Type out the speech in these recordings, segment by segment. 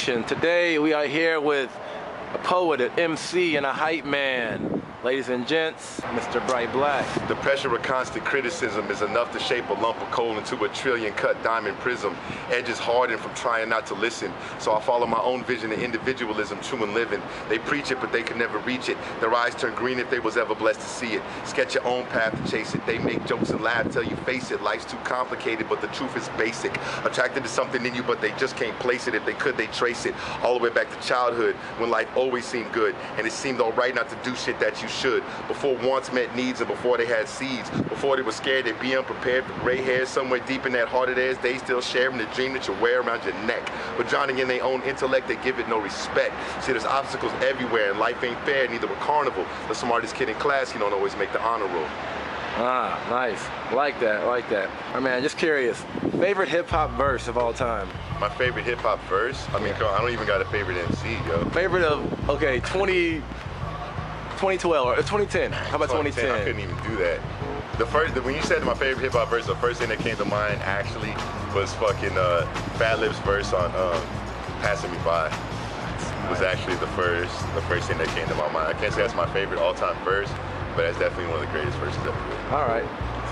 Connection. Today we are here with a poet, an MC, and a hype man. Ladies and gents, Mr. Bryte Blaqu. The pressure of constant criticism is enough to shape a lump of coal into a trillion-cut diamond prism. Edges harden from trying not to listen. So I follow my own vision of individualism, true and living. They preach it, but they can never reach it. Their eyes turn green if they was ever blessed to see it. Sketch your own path to chase it. They make jokes and laugh till you face it. Life's too complicated, but the truth is basic. Attracted to something in you, but they just can't place it. If they could, they trace it all the way back to childhood, when life always seemed good, and it seemed alright not to do shit that you should. Before wants met needs and before they had seeds. Before they were scared they'd be unprepared for gray hairs. Somewhere deep in that heart of theirs, they still sharing the dream that you wear around your neck. But drowning in their own intellect, they give it no respect. See, there's obstacles everywhere and life ain't fair, neither with carnival. The smartest kid in class, you don't always make the honor roll. Ah, nice. Like that, like that. All right, man, just curious. Favorite hip-hop verse of all time? My favorite hip-hop verse? I mean, I don't even got a favorite MC, yo. Favorite of, okay, 2012 or 2010. How about 2010? I couldn't even do that. When you said my favorite hip hop verse, the first thing that came to mind actually was fucking Fat Lip's verse on "Passing Me By." Was actually the first thing that came to my mind. I can't say that's my favorite all-time verse, but that's definitely one of the greatest verses ever written. All right,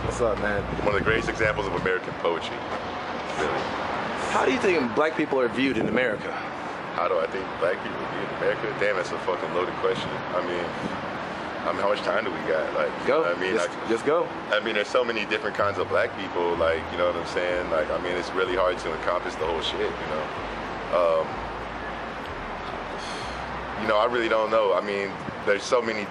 what's up, man? One of the greatest examples of American poetry, really. How do you think black people are viewed in America? How do I think black people are viewed in America? Damn, that's a fucking loaded question. I mean, how much time do we got? Like, go. I mean, just go. I mean, there's so many different kinds of black people. Like, you know what I'm saying? Like, I mean, it's really hard to encompass the whole shit. You know, I really don't know. I mean, there's so many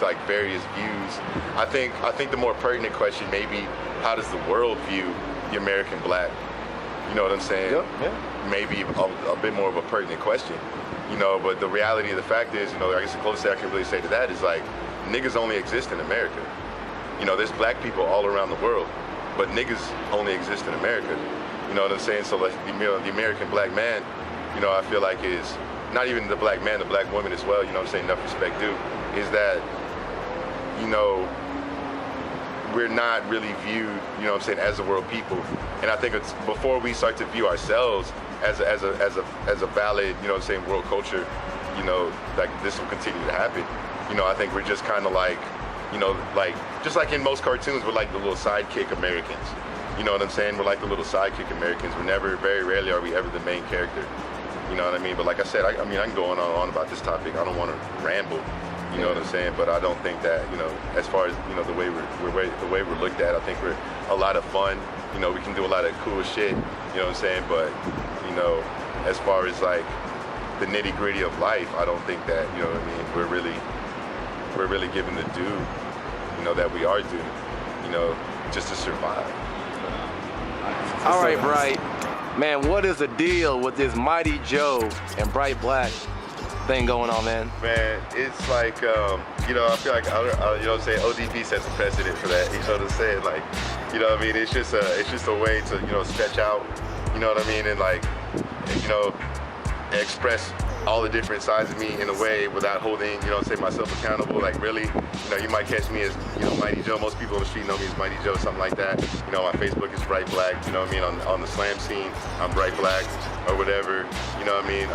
like various views. I think the more pertinent question maybe, how does the world view the American black? You know what I'm saying? Yeah. Maybe a bit more of a pertinent question, you know, but the reality of the fact is, you know, I guess the closest I can really say to that is like, niggas only exist in America. You know, there's black people all around the world, but niggas only exist in America. You know what I'm saying? So like, the American black man, you know, I feel like is, not even the black man, the black woman as well, you know what I'm saying, enough respect due, is that, you know, we're not really viewed, you know what I'm saying, as the world people. And I think it's before we start to view ourselves as a valid, you know what I'm saying, world culture, you know, like this will continue to happen. You know, I think we're just kind of like, you know, like, just like in most cartoons, we're like the little sidekick Americans. You know what I'm saying? We're like the little sidekick Americans. We're never, very rarely are we ever the main character. You know what I mean? But like I said, I mean, I can go on about this topic. I don't want to ramble. You know what I'm saying? But I don't think that, you know, as far as, you know, the way we're looked at, I think we're a lot of fun. You know, we can do a lot of cool shit, you know what I'm saying? But, you know, as far as like the nitty gritty of life, I don't think that, you know what I mean, we're really given the due, you know, that we are due, you know, just to survive. All right, Bryte. Man, what is the deal with this Mighty Joe and Bryte Blaqu thing going on, man? Man, it's like, you know, I feel like, you know what I'm saying, ODB sets a precedent for that, you know what I'm saying? Like, you know what I mean, it's just a way to, you know, stretch out, you know what I mean, and like, you know, express all the different sides of me in a way without holding, you know, say myself accountable. Like really, you know, you might catch me as, you know, Mighty Joe. Most people on the street know me as Mighty Joe, something like that. You know, my Facebook is Bryte Blaqu. You know what I mean? On the slam scene, I'm Bryte Blaqu or whatever. You know what I mean?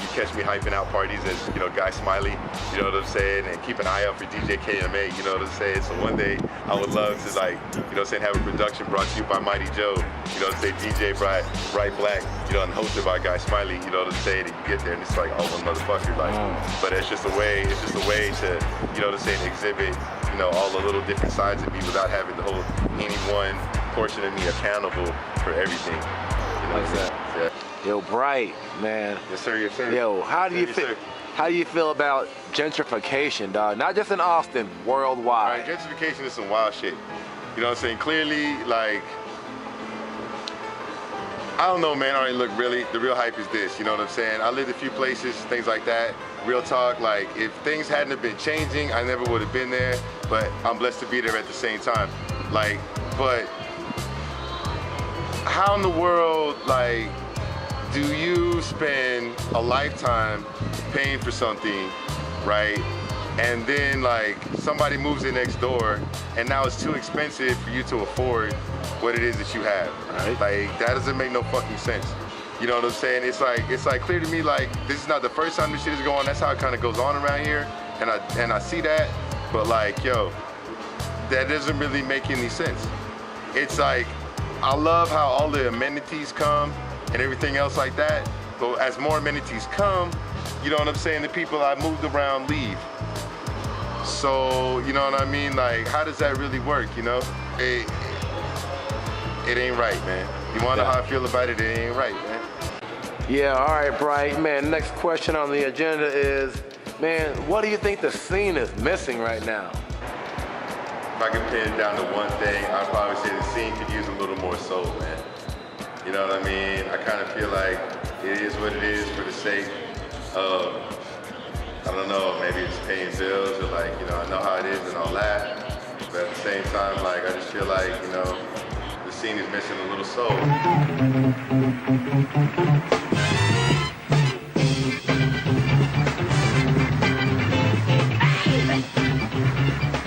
You catch me hyping out parties as, you know, Guy Smiley. You know what I'm saying? And keep an eye out for DJ KMA. You know what I'm saying? So one day I would love to, like, you know what I'm saying, have a production brought to you by Mighty Joe. You know what I'm saying? DJ Bryte Blaqu. You know, and hosted by Guy Smiley. You know what I'm saying? And you get there and it's like, oh, one motherfucker. Like, but it's just a way to, you know what I'm saying, exhibit, you know, all the little different sides of me without having to hold any one portion of me accountable for everything. You know like that. Yeah. Yo, Bryte, man. Yes, sir. Yes, sir. Yo, how do you feel about gentrification, dog? Not just in Austin, worldwide. All right, gentrification is some wild shit. You know what I'm saying? Clearly, like, I don't know, man. All right, look, really, the real hype is this. You know what I'm saying? I lived a few places, things like that. Real talk, like, if things hadn't have been changing, I never would have been there, but I'm blessed to be there at the same time. Like, but how in the world, like, do you spend a lifetime paying for something, right? And then, like, somebody moves in next door, and now it's too expensive for you to afford what it is that you have. Right. Like, that doesn't make no fucking sense. You know what I'm saying? It's like clear to me like this is not the first time this shit is going on. That's how it kind of goes on around here, and I see that. But like, yo, that doesn't really make any sense. It's like I love how all the amenities come and everything else like that. But as more amenities come, you know what I'm saying? The people I moved around leave. So you know what I mean? Like, how does that really work? You know, it ain't right, man. You wanna know how I feel about it? It ain't right, man. Yeah, all right, Bryte. Man, next question on the agenda is, man, what do you think the scene is missing right now? If I could pin it down to one thing, I'd probably say the scene could use a little more soul, man. You know what I mean? I kind of feel like it is what it is for the sake of, I don't know, maybe it's paying bills or like, you know, I know how it is and all that. But at the same time, like, I just feel like, you know, the scene is missing a little soul.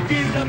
Get up,